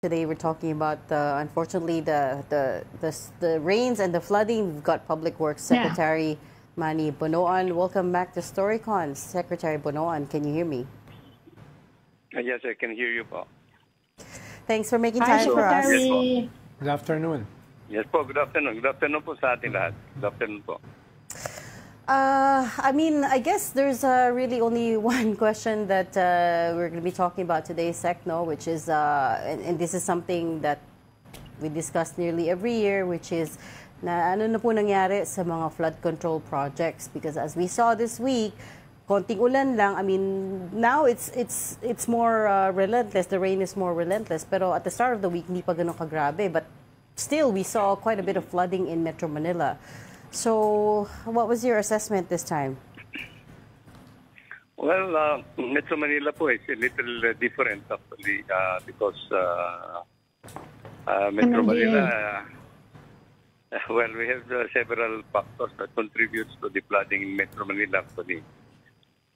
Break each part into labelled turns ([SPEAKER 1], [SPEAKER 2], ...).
[SPEAKER 1] Today we're talking about unfortunately the rains and the flooding. We've got Public Works Secretary Manny Bonoan. Welcome back to Storycon, Secretary Bonoan. Can you hear me?
[SPEAKER 2] Yes, I can hear you po.
[SPEAKER 1] Thanks for making time for us.
[SPEAKER 2] Yes po.
[SPEAKER 3] Good afternoon.
[SPEAKER 2] Yes po, good afternoon. Good afternoon po sa ating lahat. Good afternoon po.
[SPEAKER 1] I guess there's really only one question that we're going to be talking about today, SecNo, which is, and this is something that we discuss nearly every year, which is na ano na po nangyari sa mga flood control projects. Because as we saw this week, konting ulan lang. I mean, now it's more relentless. The rain is more relentless. Pero at the start of the week, hindi pa ganun kagrabe. But still, we saw quite a bit of flooding in Metro Manila. So, what was your assessment this time?
[SPEAKER 2] Well, Metro Manila po is a little different actually because Metro Manila, well, we have several factors that contributes to the flooding in Metro Manila actually.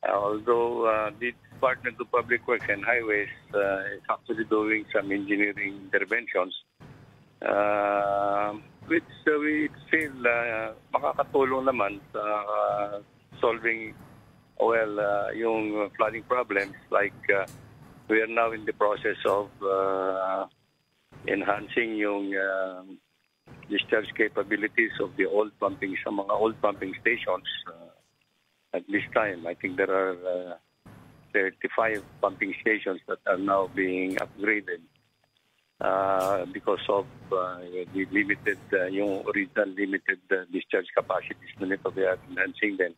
[SPEAKER 2] Although the Department of Public Works and Highways is actually doing some engineering interventions, which we feel makakatulong naman sa solving yung flooding problems. Like we are now in the process of enhancing yung discharge capabilities of the mga old pumping stations. At this time, I think there are 35 pumping stations that are now being upgraded. Because of the limited, yung original limited discharge capacities na nito, we are enhancing them.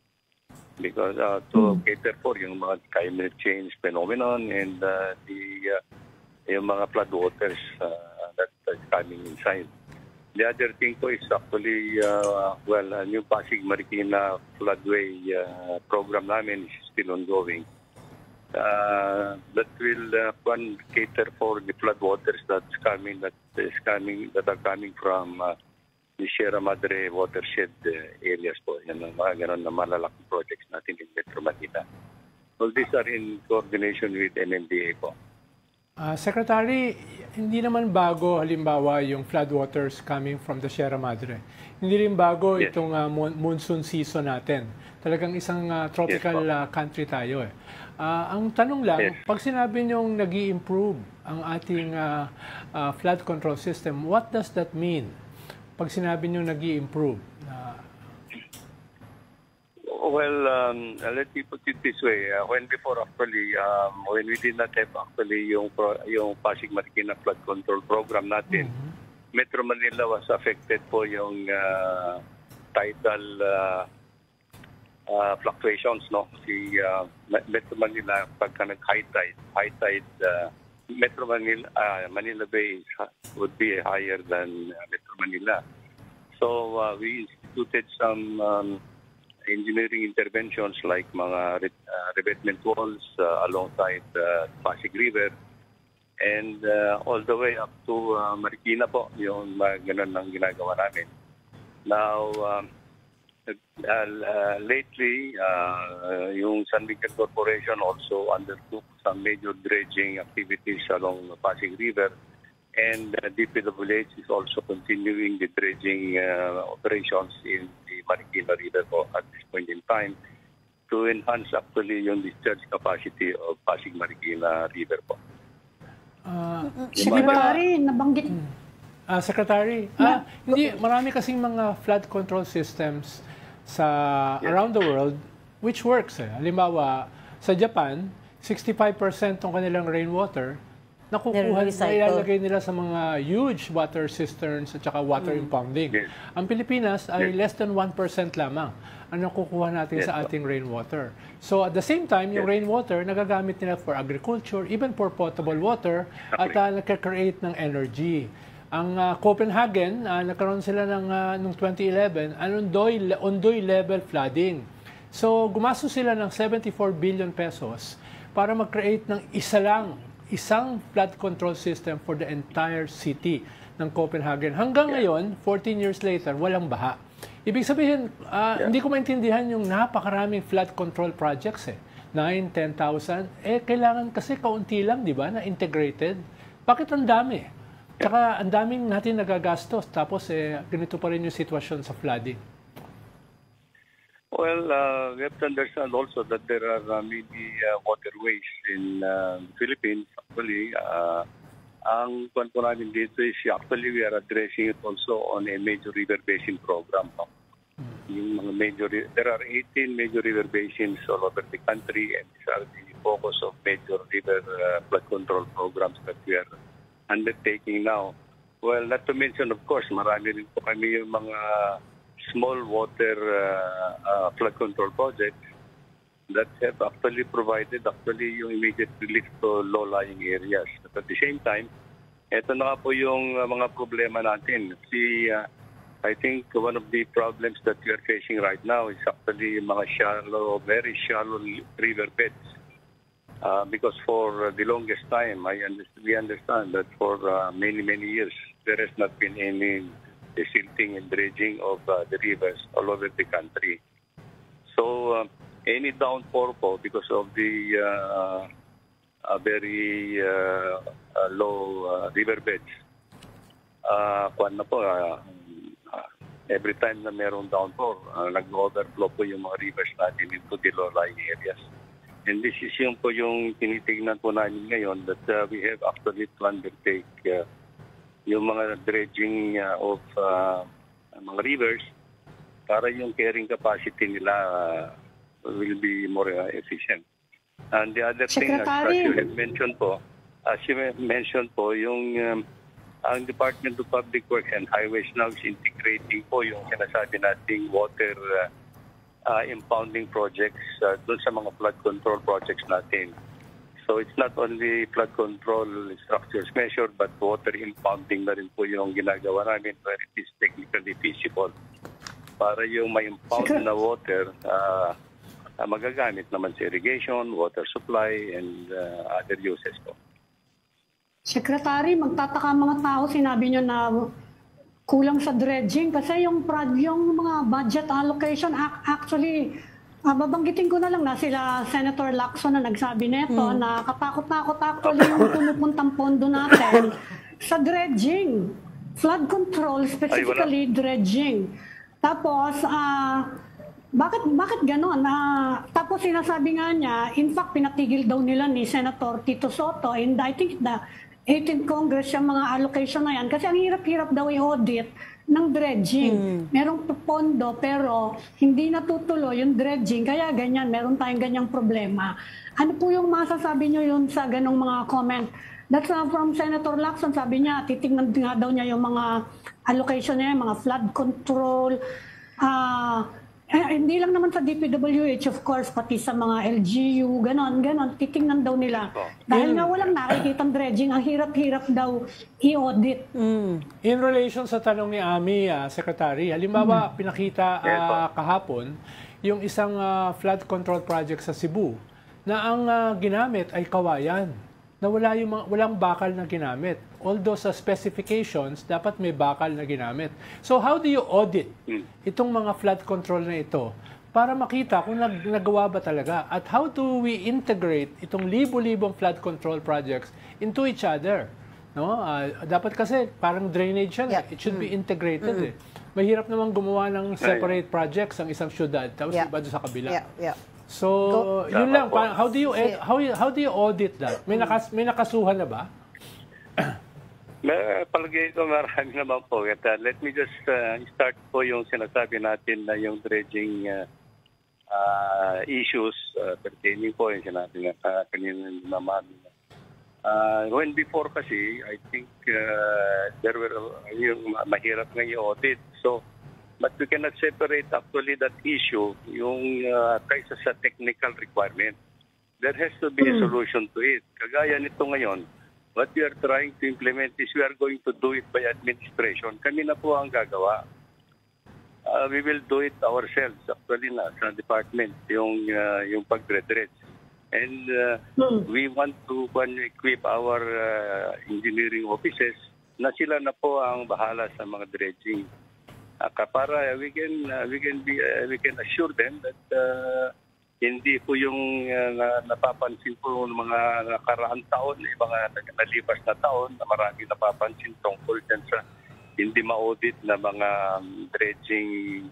[SPEAKER 2] Because to cater for yung mga climate change phenomenon and yung mga flood waters that is coming inside. The other thing po is actually, yung Pasig Marikina floodway program namin is still ongoing. That will cater for the flood waters that are coming from the Sierra Madre watershed areas po. Yan ang mga ganon na malalaking projects natin in Metro Manila. All these are in coordination with MMDA po.
[SPEAKER 3] Secretary, hindi naman bago halimbawa yung flood waters coming from the Sierra Madre. Hindi rin bago itong monsoon season natin. Talagang isang tropical country tayo eh. Ang tanong lang, pag sinabi niyong nag-i-improve ang ating flood control system, what does that mean? Pag sinabi niyong nag-i-improve?
[SPEAKER 2] Well, let me put it this way. When we did not have actually yung Pasig Marikina flood control program natin, Metro Manila was affected po yung tidal fluctuations, no? Si Metro Manila, pagka nag-high tide, Metro Manila Bay would be higher than Metro Manila. So we instituted some engineering interventions like mga revetment walls alongside Pasig River and all the way up to Marikina po, yung ganun ang ginagawa namin. Now, lately, yung San Miguel Corporation also undertook some major dredging activities along the Pasig River, and DPWH is also continuing the dredging operations in the Marikina River po at this point in time to enhance actually yung discharge capacity of Pasig Marikina River po.
[SPEAKER 4] Secretary, nabanggit.
[SPEAKER 3] Secretary, hindi, marami kasing mga flood control systems sa around the world which works eh. Halimbawa, sa Japan, 65% ng kanilang rainwater nakukuha, ilalagay nila sa mga huge water cisterns at saka water impounding. Ang Pilipinas ay less than 1% lamang ang nakukuha natin sa ating rainwater. So at the same time, yung rainwater nagagamit nila for agriculture, even for potable water, at nagka-create ng energy. Ang Copenhagen, nagkaroon sila noong 2011, ondoy level flooding. So gumastos sila ng 74 billion pesos para mag-create ng isang flood control system for the entire city ng Copenhagen. Hanggang ngayon, 14 years later, walang baha. Ibig sabihin, hindi ko maintindihan yung napakaraming flood control projects eh. 9,000, 10,000. Kailangan kasi kaunti lang, di ba, na integrated. Bakit ang dami? Tsaka ang daming natin nagagastos. Tapos ganito pa rin yung sitwasyon sa flooding.
[SPEAKER 2] Well, we have to understand also that there are many waterways in Philippines. Actually, ang kwan po namin dito is actually we are addressing it also on a major river basin program. No? Yung mga there are 18 major river basins all over the country, and these are the focus of major river flood control programs that we are undertaking now. Well, not to mention, of course, marami rin po kami yung mga small water flood control projects that have actually provided yung immediate relief to low-lying areas. But at the same time, ito na nga po yung mga problema natin. See, I think one of the problems that we are facing right now is actually yung mga shallow, very shallow river beds. Because for the longest time, we understand that for many, many years, there has not been any silting and dredging of the rivers all over the country. So, any downpour po because of the very low riverbeds, every time na mayroong downpour, nag-overflow po yung mga rivers natin into the low-lying areas. And this is yung po yung tinitignan po namin ngayon that we have actually to undertake yung mga dredging of mga rivers para yung carrying capacity nila will be more efficient. And the other thing, as you mentioned po, yung ang Department of Public Works and Highways now is integrating po yung sinasabi nating water impounding projects doon sa mga flood control projects natin. So it's not only flood control structures measured, but water impounding na rin po yung ginagawa namin where it is technically feasible. Para yung may impound na water, magagamit naman sa irrigation, water supply, and other uses po.
[SPEAKER 4] Secretary, magtataka mga tao, sinabi nyo na kulang sa dredging kasi yung mga budget allocation actually babanggitin ko na lang na sila Senator Lacson na nagsabi nito na katakot-takot actually yung pumupuntang pondo natin sa dredging, flood control, specifically dredging. Tapos bakit gano'n? Tapos sinasabi nga niya, in fact pinatigil daw nila ni Senator Tito Soto, and I think the 18th Congress yung mga allocation na yan. Kasi ang hirap-hirap daw i-audit ng dredging. Merong pondo pero hindi natutuloy yung dredging. Kaya ganyan, meron tayong ganyang problema. Ano po yung masasabi nyo yun sa ganong mga comment? That's from Senator Lacson. Sabi niya, titignan nga daw niya yung mga allocation niya, mga flood control. Hindi lang naman sa DPWH, of course, pati sa mga LGU, ganon. Titingnan daw nila. Dahil nga walang nakikitang dredging, ang hirap-hirap daw i-audit.
[SPEAKER 3] In relation sa tanong ni Ami, Secretary, halimbawa, pinakita kahapon yung isang flood control project sa Cebu na ang ginamit ay kawayan, na walang bakal na ginamit. Although sa specifications, dapat may bakal na ginamit. So how do you audit itong mga flood control na ito para makita kung nagawa ba talaga? At how do we integrate itong libo-libong flood control projects into each other? No? Dapat kasi parang drainage yan. It should be integrated. Mahirap naman gumawa ng separate projects ang isang syudad tapos iba doon sa kabila. So, yun lang. How do you audit that? May nakasuhan na ba?
[SPEAKER 2] Palagay ko marami naman po. Let me just start po yung sinasabi natin na yung dredging issues pertaining po yung sinabi na kanina naman. When before kasi, I think there were yung mahirap nga yung audit. So, but we cannot separate actually that issue, yung kaysa sa technical requirement. There has to be a solution to it. Kagaya nito ngayon, what we are trying to implement is we are going to do it by administration. Kami na po ang gagawa. We will do it ourselves, actually na, sa department, yung pag-dredge. And we want to equip our engineering offices na sila na po ang bahala sa mga dredging. Para we can assure them that hindi po yung napapansin po ng mga nakaraang taon, yung mga nalipas na taon na marami napapansin tungkol dyan sa hindi ma-audit na mga dredging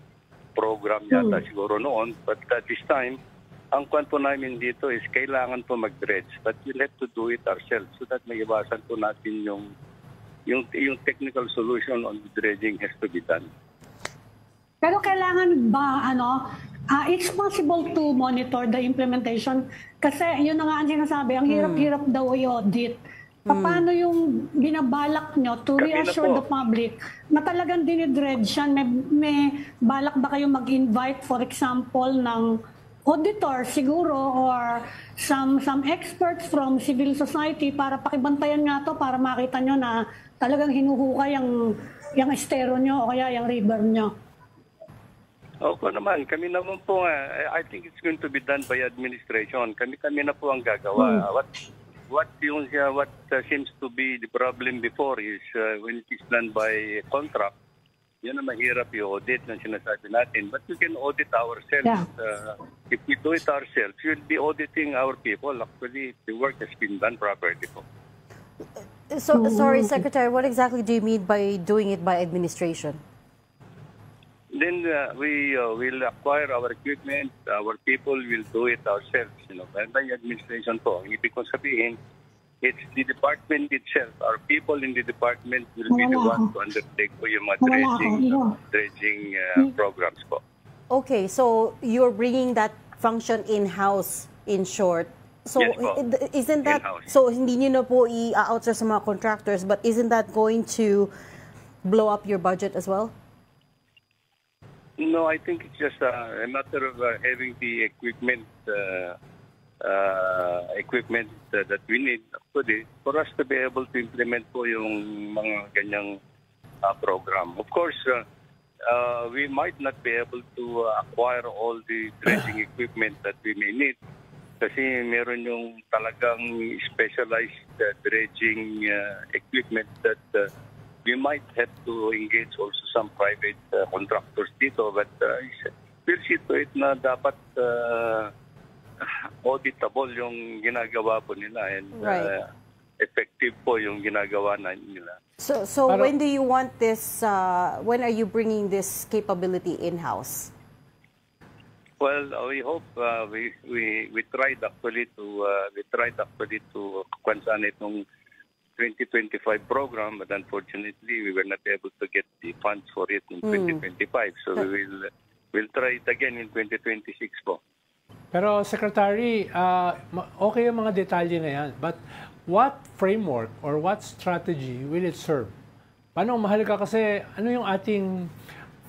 [SPEAKER 2] program yata siguro noon. But at this time, ang kwan po namin dito is kailangan po mag-dredge, but we'll have to do it ourselves so that may iwasan po natin yung technical solution on the dredging has to be done.
[SPEAKER 4] Pero kailangan ba, it's possible to monitor the implementation kasi yun na nga ang sinasabi, ang hirap-hirap daw i-audit. Paano yung binabalak nyo to reassure the public na talagang dinidredge yan? May balak ba kayo mag-invite, for example, ng auditor siguro or some experts from civil society para pakibantayan nga to para makita nyo na talagang hinuhukay yung estero nyo o kaya yung river nyo?
[SPEAKER 2] Opo naman, kami naman po I think it's going to be done by administration. Kami na po ang gagawa. What seems to be the problem before is when it is done by contract, yun ang mahirap i-audit ng sinasabi natin. But we can audit ourselves.
[SPEAKER 4] Yeah.
[SPEAKER 2] If we do it ourselves, we'll be auditing our people. Actually, the work has been done properly po.
[SPEAKER 1] So, sorry, Secretary, what exactly do you mean by doing it by administration?
[SPEAKER 2] Then we will acquire our equipment. Our people will do it ourselves. By administration po. Ang ibig kong sabihin, it's the department itself. Our people in the department will be the ones to undertake po yung mga dredging programs po.
[SPEAKER 1] Okay, so you're bringing that function in-house, in short. So
[SPEAKER 2] Yes, po.
[SPEAKER 1] Isn't that
[SPEAKER 2] In-house.
[SPEAKER 1] so hindi niyo na po i-outsource sa mga contractors, but isn't that going to blow up your budget as well?
[SPEAKER 2] No, I think it's just a matter of having the equipment that we need actually for us to be able to implement po yung mga ganyang program. Of course, we might not be able to acquire all the dredging equipment that we may need kasi meron yung talagang specialized dredging equipment that we might have to engage also some private contractors dito, but we'll see to it na dapat auditable yung ginagawa po nila and effective po yung ginagawa nila.
[SPEAKER 1] So when do you want this, when are you bringing this capability in-house?
[SPEAKER 2] Well, we hope we tried actually to kwansan itong 2025 program, but unfortunately we were not able to get the funds for it in 2025. So we'll try it again in 2026 po.
[SPEAKER 3] Pero Secretary, okay yung mga detalye na yan, but what framework or what strategy will it serve? Paano mahalaga kasi ano yung ating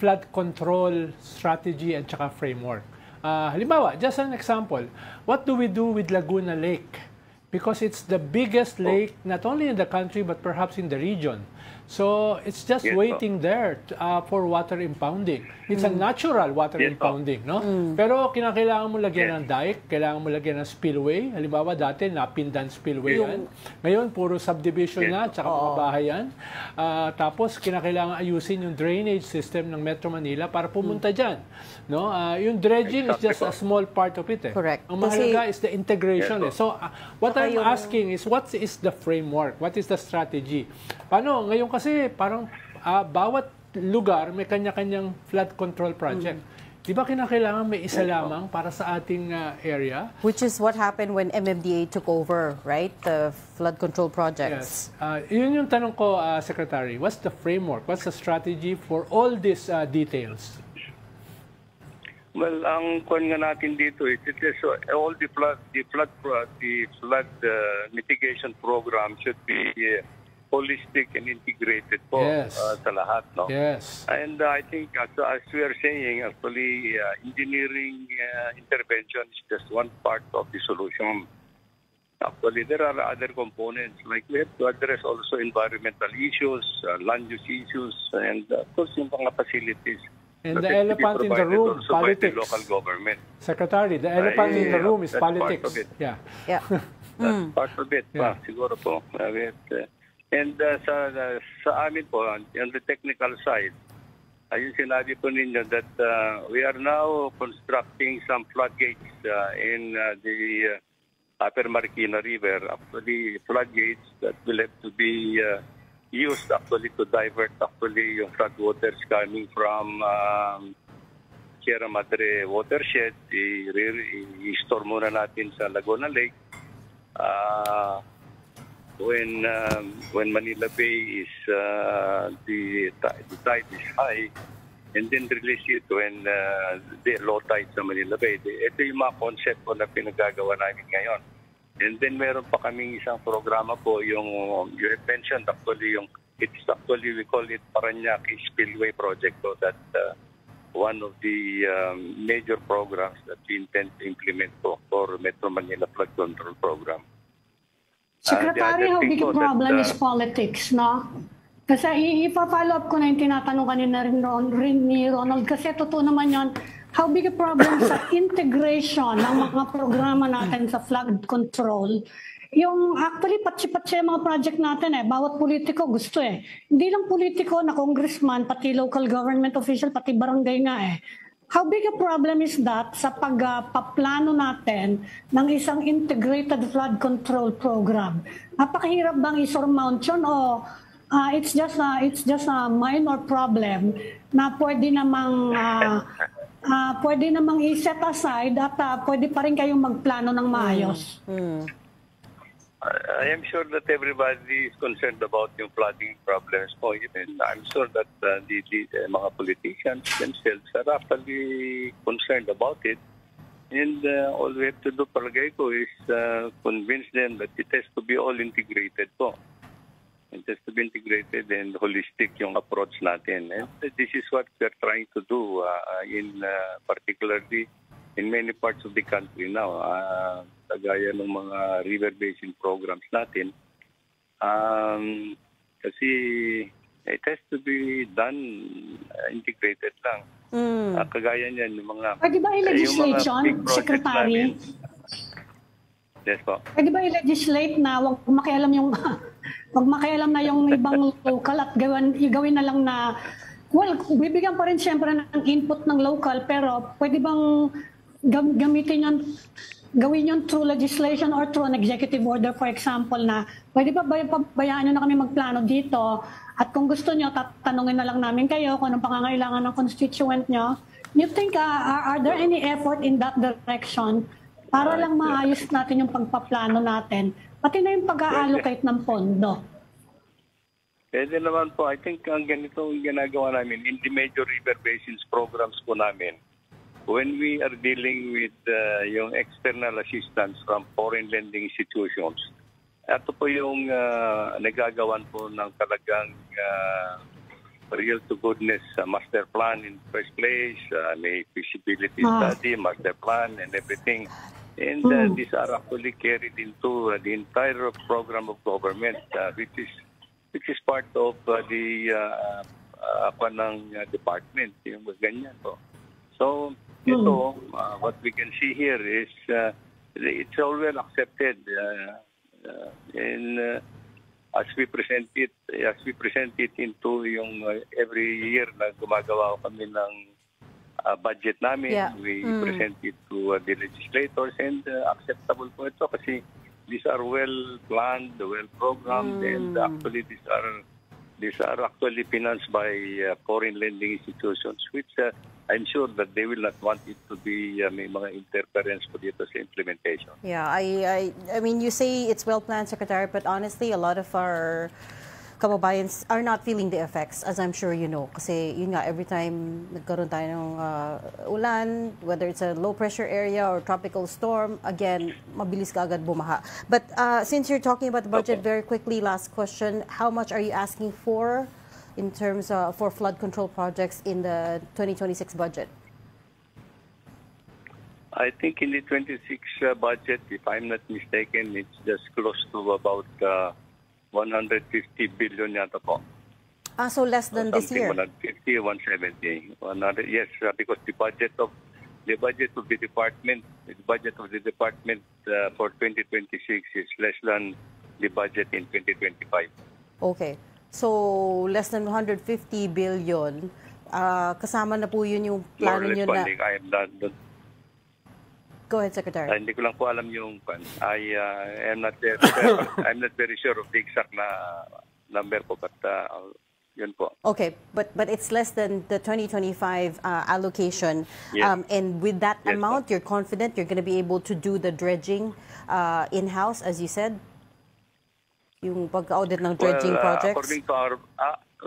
[SPEAKER 3] flood control strategy at saka framework? Halimbawa, just an example, what do we do with Laguna Lake? Because it's the biggest lake, not only in the country, but perhaps in the region. So it's just waiting there for water impounding. It's a natural water impounding, no? Pero kinakailangan mo lagyan ng dike, kailangan mo lagyan ng spillway. Halimbawa dati, Napindan spillway yan. Ngayon, puro subdivision na, tsaka mga bahay yan. Tapos, kinakailangan ayusin yung drainage system ng Metro Manila para pumunta dyan. No? Yung dredging is just a small part of it.
[SPEAKER 1] Correct.
[SPEAKER 3] Ang mahalaga is the integration. So, what I'm asking is, what is the framework? What is the strategy? Paano? Ngayon kasi, parang bawat lugar may kanya-kanyang flood control project. Di ba kinakailangan may isa lamang para sa ating area?
[SPEAKER 1] Which is what happened when MMDA took over, right? The flood control projects.
[SPEAKER 3] Yes. Yun yung tanong ko, Secretary. What's the framework? What's the strategy for all these details?
[SPEAKER 2] Well, ang kwan nga natin dito is all the flood mitigation program should be holistic and integrated po sa lahat, no?
[SPEAKER 3] Yes.
[SPEAKER 2] And I think as we are saying, actually engineering intervention is just one part of the solution. Actually, there are other components like we have to address also environmental issues, land use issues, and of course yung mga facilities.
[SPEAKER 3] And the elephant in the room, politics.
[SPEAKER 2] The local government.
[SPEAKER 3] Secretary, the elephant in the room is politics.
[SPEAKER 2] Part of it.
[SPEAKER 3] Yeah.
[SPEAKER 2] That's part of it. Siguro po. And sa amin po, on the technical side, ayun sinabi po ninyo that we are now constructing some floodgates in the Upper Marikina River. Actually, floodgates that will have to be used actually to divert actually yung floodwaters coming from Sierra Madre watershed. I-store muna natin sa Laguna Lake. When Manila Bay is the tide is high, and then release it when the low tide sa Manila Bay. Ito yung mga concept po na pinagagawa namin ngayon. And then meron pa kaming isang programa po, yung you have mentioned actually, it's actually we call it Parañaque Spillway Project. So that one of the major programs that we intend to implement po for Metro Manila Flood Control Program.
[SPEAKER 4] Secretary, how big a problem is politics, no? Kasi ipa-follow up ko na yung tinatanong kanina rin ni Ronald. Kasi totoo naman yan, how big a problem sa integration ng mga programa natin sa flood control. Yung actually, patsi-patsi mga project natin bawat politiko gusto Hindi lang politiko na congressman, pati local government official, pati barangay nga How big a problem is that sa pagpaplano natin ng isang integrated flood control program? Napakahirap bang i-surmount yun o it's just a minor problem na pwede namang i-set aside at pwede pa rin kayong magplano ng maayos?
[SPEAKER 2] I am sure that everybody is concerned about yung flooding problems po. And I'm sure that the mga politicians themselves are actually concerned about it. And all we have to do, palagay ko, is convince them that it has to be all integrated po. It has to be integrated and holistic yung approach natin. And this is what we're trying to do particularly in many parts of the country now. Kagaya ng mga river basin programs natin. Kasi it has to be done integrated lang. Kagaya niyan, yung mga...
[SPEAKER 4] Pwede ba i-legislation, Secretary?
[SPEAKER 2] Yes po.
[SPEAKER 4] Pwede ba i-legislate na wag makialam na yung ibang local at gawin na lang na, well, bibigyan pa rin siyempre ng input ng local, pero pwede bang gawin yun through legislation or through an executive order, for example, na pwede ba bayaan nyo na kami magplano dito at kung gusto nyo, tatanungin na lang namin kayo kung anong pangangailangan ng constituent nyo. You think, are there any effort in that direction para lang maayos natin yung pagpaplano natin, pati na yung pag-allocate ng pondo?
[SPEAKER 2] Pwede naman po. I think ang ganito ang ginagawa namin in the major river basins programs po namin. When we are dealing with yung external assistance from foreign lending institutions, ito po yung nagagawan po ng talagang real to goodness master plan in the first place, may feasibility study, master plan and everything. And these are actually carried into the entire program of government, which is part of the department, yung ganyan po. So, ito, what we can see here is it's all well accepted, and as we present it into yung every year na gumagawa kami ng budget namin, we present it to the legislators, and acceptable po ito kasi these are well planned, well programmed, and actually these are actually financed by foreign lending institutions, which I'm sure that they will not want it to be may mga interference po dito sa implementation.
[SPEAKER 1] Yeah, I mean, you say it's well planned, Secretary, but honestly, a lot of our kababayans are not feeling the effects, as I'm sure you know. Kasi yun nga, every time nagkaroon tayo ng ulan, whether it's a low pressure area or tropical storm, again, mabilis ka agad bumaha. But since you're talking about the budget, very quickly, last question, how much are you asking for in terms of for flood control projects in the 2026 budget?
[SPEAKER 2] I think in the 26 budget, if I'm not mistaken, it's just close to about 150 billion yata po.
[SPEAKER 1] So less than this year?
[SPEAKER 2] 150, 170. Yes, because the budget of the department for 2026 is less than the budget in 2025.
[SPEAKER 1] Okay. So less than 150 billion kasama na po yun yung
[SPEAKER 2] More or
[SPEAKER 1] plano
[SPEAKER 2] less
[SPEAKER 1] nyo na...
[SPEAKER 2] funding. I am not,
[SPEAKER 1] Go ahead, Secretary.
[SPEAKER 2] hindi ko lang po alam yung I am not very I'm not very sure of the exact na number po, but yun po.
[SPEAKER 1] Okay, but it's less than the 2025 allocation.
[SPEAKER 2] Yes.
[SPEAKER 1] And with that
[SPEAKER 2] Yes,
[SPEAKER 1] amount, you're confident you're going to be able to do the dredging in-house, as you said? Yung pag-audit ng dredging projects?
[SPEAKER 2] According to our,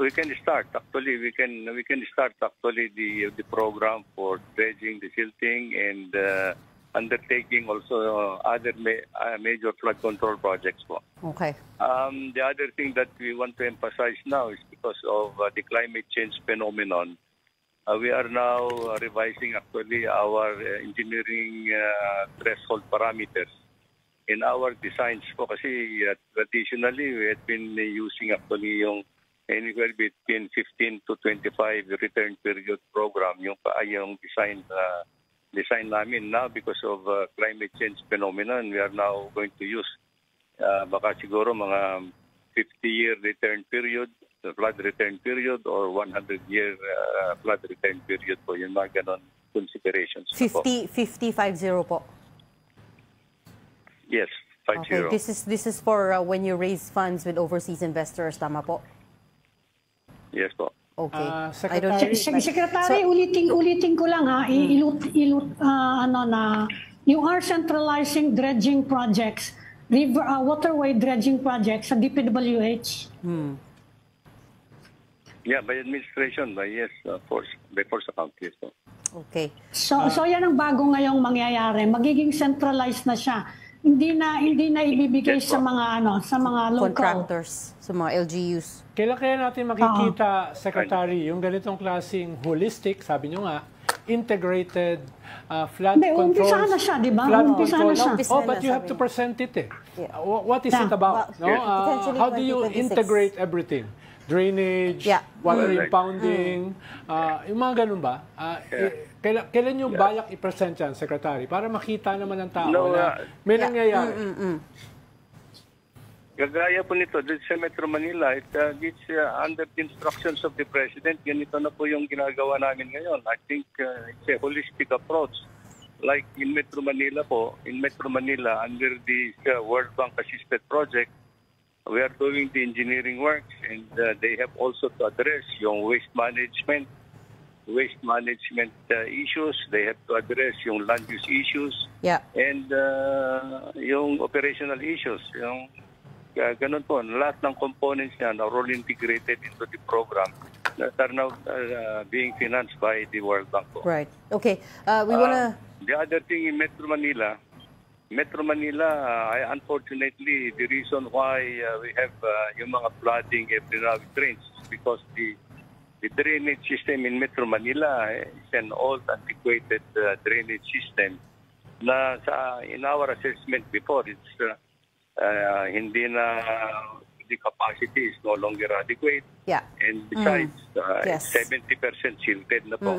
[SPEAKER 2] we can start actually. We can start actually the program for dredging, the silting, and undertaking also other major flood control projects po.
[SPEAKER 1] Okay.
[SPEAKER 2] The other thing that we want to emphasize now is because of the climate change phenomenon, we are now revising actually our engineering threshold parameters in our designs po, kasi traditionally we had been using actually yung anywhere between 15 to 25 return period program yung design namin. Now because of climate change phenomenon, we are now going to use baka siguro mga 50-year return period, flood return period, or 100-year flood return period po. Yung mga ganon considerations.
[SPEAKER 1] 50 po.
[SPEAKER 2] Yes, 50.
[SPEAKER 1] Okay, this is for when you raise funds with overseas investors, tama po?
[SPEAKER 2] Yes po.
[SPEAKER 1] Okay.
[SPEAKER 3] Secretary-
[SPEAKER 4] Secretary, ulitin ko lang ha, you are centralizing dredging projects, waterway dredging projects sa DPWH.
[SPEAKER 2] Yeah, by administration, by force account, yes po.
[SPEAKER 1] Okay.
[SPEAKER 4] So yan ang bago ngayong mangyayari. Magiging centralized na siya. Hindi na ibibigay
[SPEAKER 2] Yes,
[SPEAKER 4] sa mga local
[SPEAKER 1] Contractors, sa mga LGUs.
[SPEAKER 3] Kailan kaya natin makikita, Secretary, yung ganitong klaseng holistic, sabi nyo nga, integrated flood
[SPEAKER 4] Hindi,
[SPEAKER 3] control.
[SPEAKER 4] umpisahan na siya, di ba?
[SPEAKER 3] Flood
[SPEAKER 4] Umpisahan na
[SPEAKER 3] control.
[SPEAKER 4] siya.
[SPEAKER 3] Oh, but you have to present it eh.
[SPEAKER 1] Yeah.
[SPEAKER 3] What is it about? No?
[SPEAKER 1] Potentially
[SPEAKER 3] How do you
[SPEAKER 1] 2026.
[SPEAKER 3] integrate everything? Drainage,
[SPEAKER 1] Yeah.
[SPEAKER 3] water
[SPEAKER 2] Correct.
[SPEAKER 3] impounding, yung mga ganun ba? Kailan nyo balak i-present yan, Secretary? Para makita naman ng tao na may nangyayari.
[SPEAKER 2] Gagaya po nito, dito sa Metro Manila, it's under the instructions of the President. Ganito na po yung ginagawa namin ngayon. I think it's a holistic approach. Like in Metro Manila po, under the World Bank Assisted Project, we are doing the engineering works, and they have also to address yung waste management issues. They have to address yung land use issues,
[SPEAKER 1] Yeah.
[SPEAKER 2] and yung operational issues. Yung ganun po, lahat ng components niyan are all integrated into the program that are now being financed by the World Bank po.
[SPEAKER 1] Right. Okay. We want to...
[SPEAKER 2] The other thing in Metro Manila, unfortunately, the reason why we have yung mga flooding every now and then is because the drainage system in Metro Manila is an old, antiquated drainage system na in our assessment before, it's the capacity is no longer adequate.
[SPEAKER 1] Yeah.
[SPEAKER 2] And besides,
[SPEAKER 1] Yes.
[SPEAKER 2] 70% silted na po.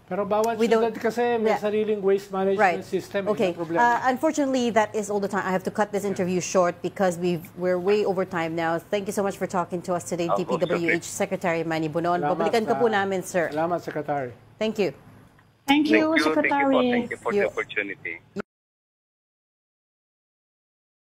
[SPEAKER 3] Pero bawat
[SPEAKER 1] We don't-
[SPEAKER 3] syudad kasi may
[SPEAKER 1] Yeah.
[SPEAKER 3] sariling waste management system.
[SPEAKER 1] Okay.
[SPEAKER 3] Yun ang problema.
[SPEAKER 1] Unfortunately, that is all the time. I have to cut this interview short because we're way over time now. Thank you so much for talking to us today,
[SPEAKER 2] Of course,
[SPEAKER 1] DPWH Secretary Manny Bonon.
[SPEAKER 3] Salamat
[SPEAKER 1] Babalikan ka
[SPEAKER 3] sa-
[SPEAKER 1] po namin, sir.
[SPEAKER 3] Salamat, Secretary.
[SPEAKER 1] Thank you.
[SPEAKER 4] Thank you,
[SPEAKER 2] Thank you
[SPEAKER 4] Secretary.
[SPEAKER 2] for the opportunity.